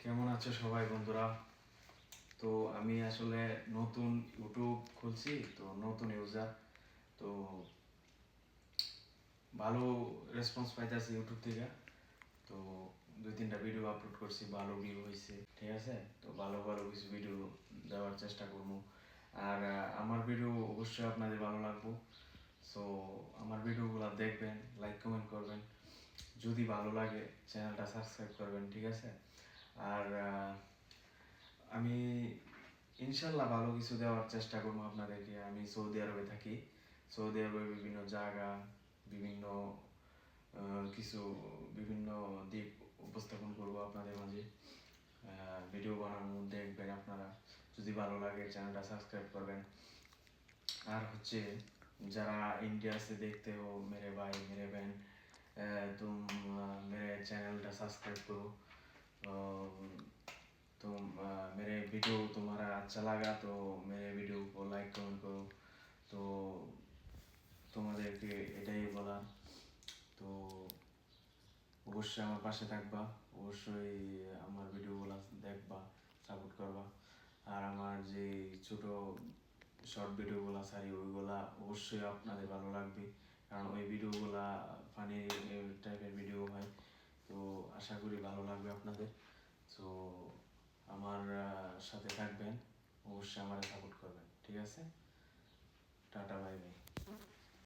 কেমন আছো সবাই বন্ধুরা? তো আমি আসলে নতুন ইউটিউব খুলছি, তো নতুন ইউজার, তো ভালো রেসপন্স পাইতেছি ইউটিউব থেকে। তো 2-3টা ভিডিও আপলোড করছি, ভালো ভিউ হয়েছে, ঠিক আছে। তো ভালো ভালো কিছু ভিডিও দেওয়ার চেষ্টা করবো। আর আমার ভিডিও অবশ্যই আপনাদের ভালো লাগবে। সো আমার ভিডিওগুলো দেখবেন, লাইক কমেন্ট করবেন, যদি ভালো লাগে চ্যানেলটা সাবস্ক্রাইব করবেন, ঠিক আছে। আর আমি ইনশাল্লাহ ভালো কিছু দেওয়ার চেষ্টা করবো আপনাদেরকে। আমি সৌদি আরবে থাকি, সৌদি আরবে বিভিন্ন জায়গা, বিভিন্ন কিছু বিভিন্ন দিক উপস্থাপন করব আপনাদের মাঝে। ভিডিও বানানো দেখবেন আপনারা, যদি ভালো লাগে চ্যানেলটা সাবস্ক্রাইব করবেন। আর হচ্ছে যারা इंडिया से देखते हो मेरे भाई मेरे बहन, तुम मेरे चैनलটা সাবস্ক্রাইব করো। तो मेरे वीडियो तुम्हारा अच्छा लगा तो मेरे वीडियो को लाइक कमेंट करो। তো তোমাদেরকে এটাই বলা। তো অবশ্যই আমার পাশে থাকবা, অবশ্যই আমার ভিডিওগুলো দেখবা, সাপোর্ট করবা। আর আমার যে ছোট শর্ট ভিডিওগুলো ছাড়ি ওইগুলা অবশ্যই আপনাদের ভালো লাগবে, কারণ ওই ভিডিওগুলা ফানি টাইপের ভিডিও হয়। তো আশা করি ভালো লাগবে আপনাদের। তো আমার সাথে থাকবেন, অবশ্যই আমার সাপোর্ট করবেন, ঠিক আছে। Tata, bye bye.